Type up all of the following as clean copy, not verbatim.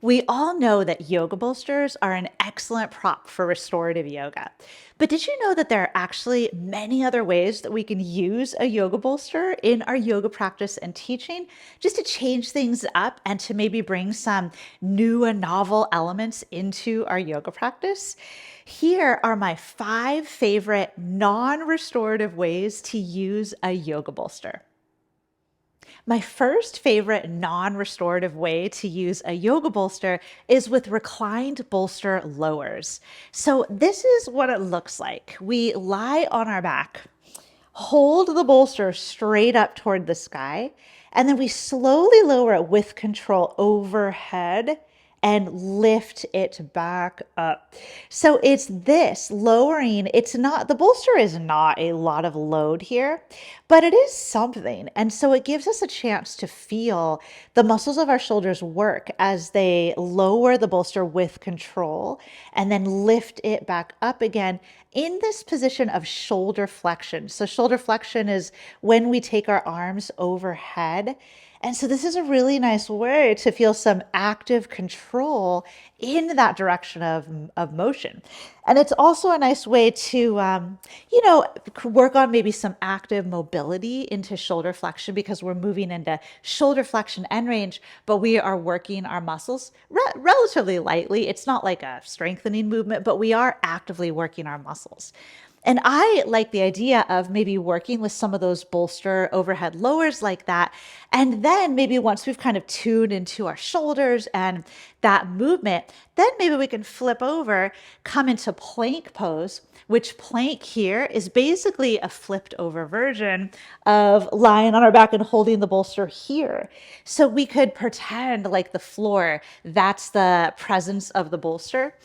We all know that yoga bolsters are an excellent prop for restorative yoga. But did you know that there are actually many other ways that we can use a yoga bolster in our yoga practice and teaching just to change things up and to maybe bring some new and novel elements into our yoga practice? Here are my 5 favorite non-restorative ways to use a yoga bolster. My first favorite non-restorative way to use a yoga bolster is with reclined bolster lowers. So this is what it looks like. We lie on our back, hold the bolster straight up toward the sky, and then we slowly lower it with control overhead and lift it back up. So it's this lowering, it's not, the bolster is not a lot of load here, but it is something. And so it gives us a chance to feel the muscles of our shoulders work as they lower the bolster with control and then lift it back up again in this position of shoulder flexion. So shoulder flexion is when we take our arms overhead. And so this is a really nice way to feel some active control in that direction of motion. And it's also a nice way to, work on maybe some active mobility into shoulder flexion because we're moving into shoulder flexion end range, but we are working our muscles relatively lightly. It's not like a strengthening movement, but we are actively working our muscles. And I like the idea of maybe working with some of those bolster overhead lowers like that. And then maybe once we've kind of tuned into our shoulders and that movement, then maybe we can flip over, come into plank pose, which plank here is basically a flipped over version of lying on our back and holding the bolster here. So we could pretend like the floor, that's the presence of the bolster.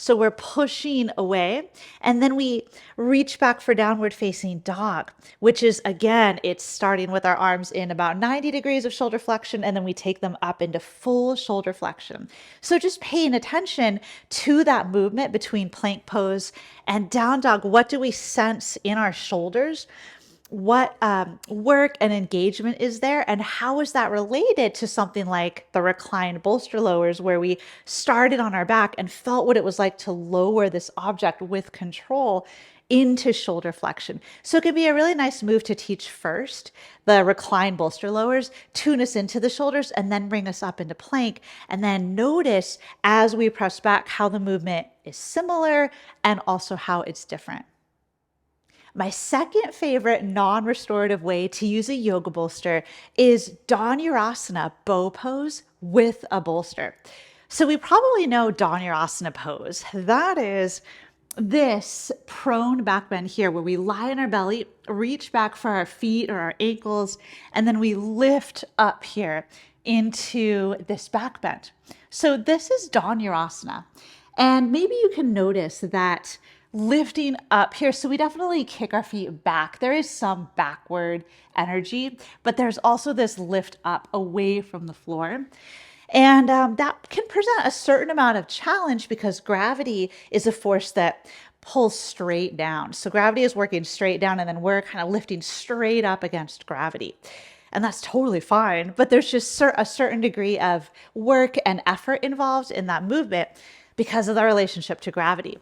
So we're pushing away and then we reach back for downward facing dog, which is again, it's starting with our arms in about 90 degrees of shoulder flexion and then we take them up into full shoulder flexion. So just paying attention to that movement between plank pose and down dog. What do we sense in our shoulders? What work and engagement is there, and how is that related to something like the reclined bolster lowers where we started on our back and felt what it was like to lower this object with control into shoulder flexion. So it could be a really nice move to teach first the reclined bolster lowers, tune us into the shoulders, and then bring us up into plank, and then notice as we press back how the movement is similar and also how it's different. My second favorite non-restorative way to use a yoga bolster is Dhanurasana bow pose with a bolster. So we probably know Dhanurasana pose. That is this prone back bend here where we lie on our belly, reach back for our feet or our ankles, and then we lift up here into this back bend. So this is Dhanurasana. And maybe you can notice that lifting up here. So we definitely kick our feet back. There is some backward energy, but there's also this lift up away from the floor. And that can present a certain amount of challenge because gravity is a force that pulls straight down. So gravity is working straight down and then we're kind of lifting straight up against gravity. And that's totally fine, but there's just a certain degree of work and effort involved in that movement because of the relationship to gravity.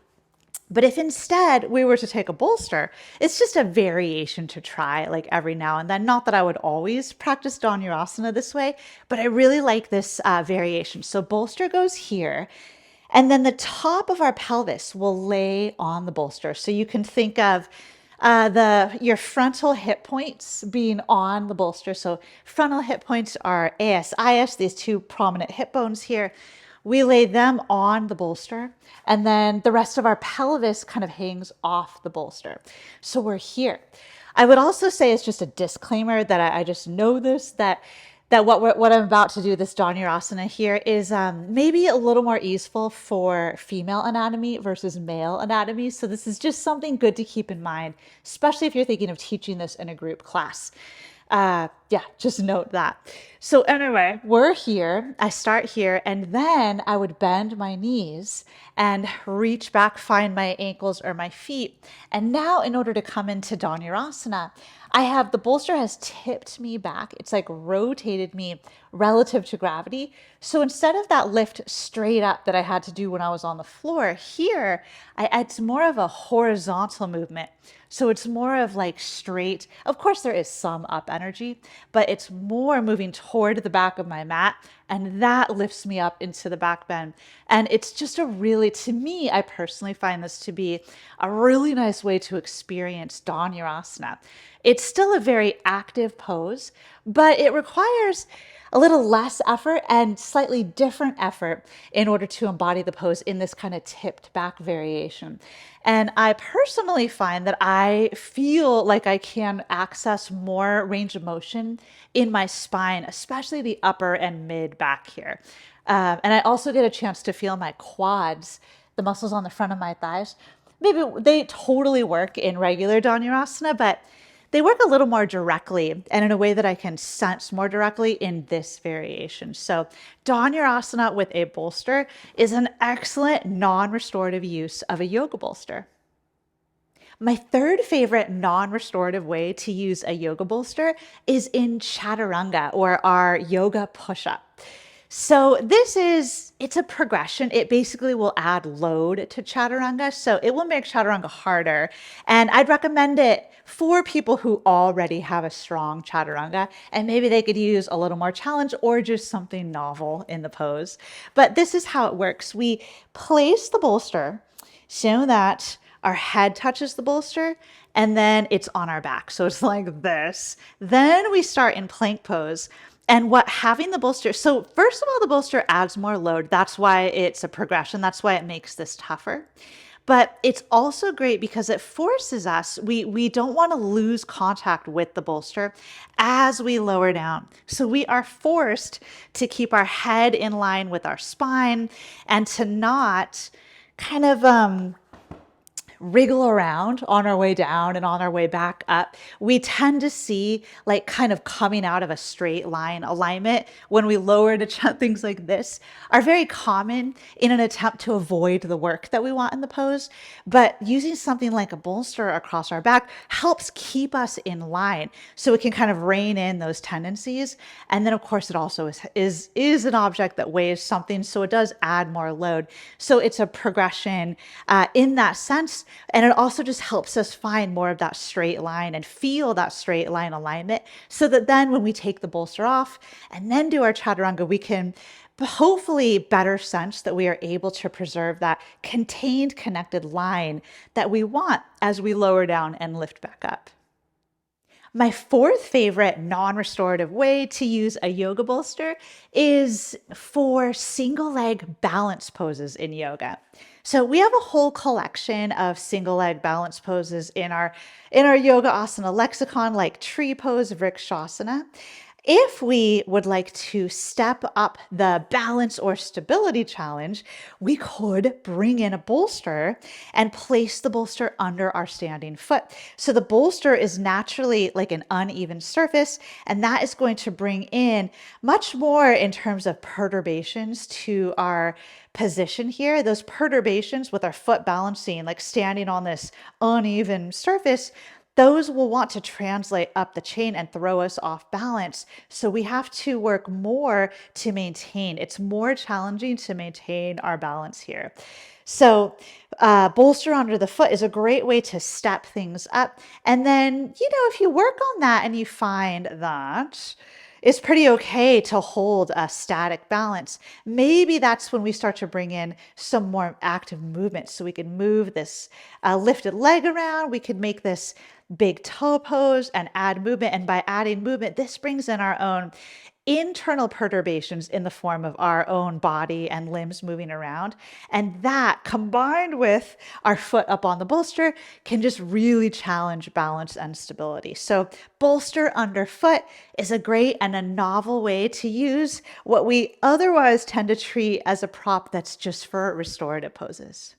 But if instead we were to take a bolster, it's just a variation to try like every now and then. Not that I would always practice Dhanurasana this way, but I really like this variation. So bolster goes here, and then the top of our pelvis will lay on the bolster. So you can think of your frontal hip points being on the bolster. So frontal hip points are ASIS, these two prominent hip bones here. We lay them on the bolster, and then the rest of our pelvis kind of hangs off the bolster. So we're here. I would also say, it's just a disclaimer that I just know this, that what I'm about to do, this Dhanurasana here, is maybe a little more easeful for female anatomy versus male anatomy. So this is just something good to keep in mind, especially if you're thinking of teaching this in a group class. Just note that. So anyway, we're here. I start here, and then I would bend my knees and reach back, find my ankles or my feet. And now in order to come into Dhanurasana, I have the bolster has tipped me back. It's like rotated me relative to gravity. So instead of that lift straight up that I had to do when I was on the floor, here it's more of a horizontal movement. So it's more of like straight. Of course, there is some up energy, but it's more moving toward the back of my mat. And that lifts me up into the back bend. And it's just a really, to me, I personally find this to be a really nice way to experience Dhanurasana. It's still a very active pose, but it requires a little less effort and slightly different effort in order to embody the pose in this kind of tipped back variation. And I personally find that I feel like I can access more range of motion in my spine, especially the upper and mid back here. And I also get a chance to feel my quads, the muscles on the front of my thighs. Maybe they totally work in regular Dhanurasana, but they work a little more directly and in a way that I can sense more directly in this variation. So Dhanurasana with a bolster is an excellent non-restorative use of a yoga bolster. My third favorite non-restorative way to use a yoga bolster is in chaturanga, or our yoga push-up. So it's a progression. It basically will add load to chaturanga. So it will make chaturanga harder. And I'd recommend it for people who already have a strong chaturanga, and maybe they could use a little more challenge or just something novel in the pose. But this is how it works. We place the bolster so that our head touches the bolster and then it's on our back. So it's like this. Then we start in plank pose. And what having the bolster, so first of all, the bolster adds more load. That's why it's a progression. That's why it makes this tougher. But it's also great because it forces us, we don't want to lose contact with the bolster as we lower down. So we are forced to keep our head in line with our spine and to not kind of wriggle around on our way down and on our way back up. We tend to see like kind of coming out of a straight line alignment when we lower to things like this are very common in an attempt to avoid the work that we want in the pose. But using something like a bolster across our back helps keep us in line so it can kind of rein in those tendencies. And then of course it also is an object that weighs something, so it does add more load. So it's a progression in that sense. And it also just helps us find more of that straight line and feel that straight line alignment so that then when we take the bolster off and then do our chaturanga, we can hopefully better sense that we are able to preserve that contained connected line that we want as we lower down and lift back up. My fourth favorite non-restorative way to use a yoga bolster is for single leg balance poses in yoga. So we have a whole collection of single leg balance poses in our yoga asana lexicon, like tree pose, vrikshasana. If we would like to step up the balance or stability challenge, we could bring in a bolster and place the bolster under our standing foot. So the bolster is naturally like an uneven surface, and that is going to bring in much more in terms of perturbations to our position here. Those perturbations with our foot balancing, like standing on this uneven surface, those will want to translate up the chain and throw us off balance. So we have to work more to maintain. It's more challenging to maintain our balance here. So bolster under the foot is a great way to step things up. And then, if you work on that and you find that it's pretty okay to hold a static balance, maybe that's when we start to bring in some more active movement. So we can move this lifted leg around. We could make this big toe pose and add movement. And by adding movement, this brings in our own internal perturbations in the form of our own body and limbs moving around. And that combined with our foot up on the bolster can just really challenge balance and stability. So bolster underfoot is a great and a novel way to use what we otherwise tend to treat as a prop that's just for restorative poses.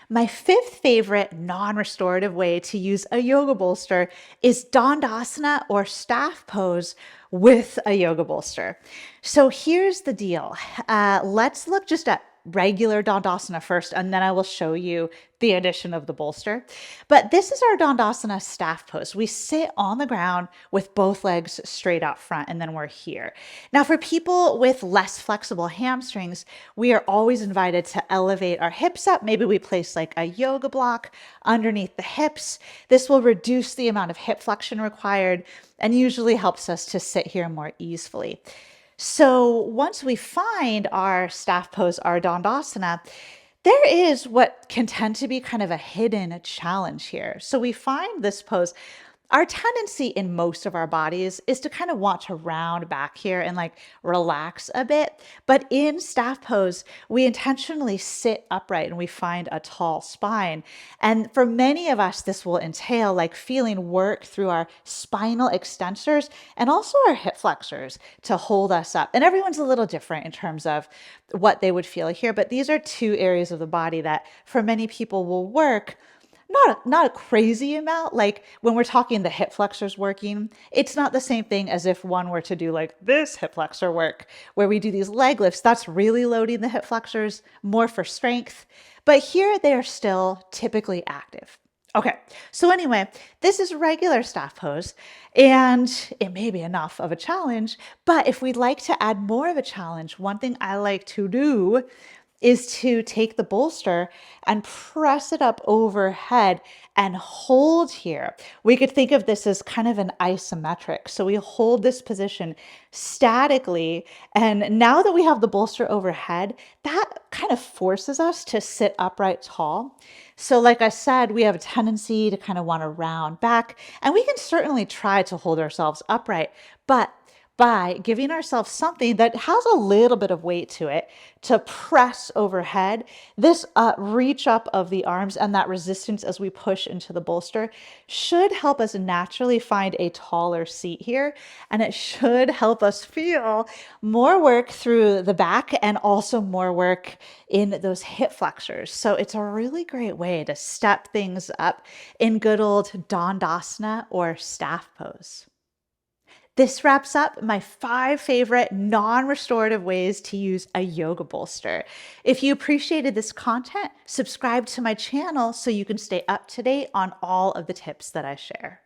My fifth favorite non-restorative way to use a yoga bolster is dandasana, or staff pose with a yoga bolster. So here's the deal. Let's look just at regular Dandasana first, and then I will show you the addition of the bolster. But this is our Dandasana staff pose. We sit on the ground with both legs straight out front, and then we're here. Now, for people with less flexible hamstrings, we are always invited to elevate our hips up. Maybe we place like a yoga block underneath the hips. This will reduce the amount of hip flexion required and usually helps us to sit here more easily. So once we find our staff pose, our Dandasana, there is what can tend to be kind of a hidden challenge here. So we find this pose. Our tendency in most of our bodies is to kind of want to round back here and like relax a bit. But in staff pose, we intentionally sit upright and we find a tall spine. And for many of us, this will entail like feeling work through our spinal extensors and also our hip flexors to hold us up. And everyone's a little different in terms of what they would feel here. But these are two areas of the body that for many people will work not a crazy amount. Like when we're talking the hip flexors working, it's not the same thing as if one were to do like this hip flexor work where we do these leg lifts. That's really loading the hip flexors more for strength. But here they are still typically active. Okay, so anyway, this is regular staff pose, and it may be enough of a challenge, but if we'd like to add more of a challenge, one thing I like to do is to take the bolster and press it up overhead and hold here. We could think of this as kind of an isometric. So we hold this position statically. And now that we have the bolster overhead, that kind of forces us to sit upright tall. So like I said, we have a tendency to kind of want to round back, and we can certainly try to hold ourselves upright, but by giving ourselves something that has a little bit of weight to it to press overhead, this reach up of the arms and that resistance as we push into the bolster should help us naturally find a taller seat here. And it should help us feel more work through the back and also more work in those hip flexors. So it's a really great way to step things up in good old Dandasana or staff pose. This wraps up my 5 favorite non-restorative ways to use a yoga bolster. If you appreciated this content, subscribe to my channel so you can stay up to date on all of the tips that I share.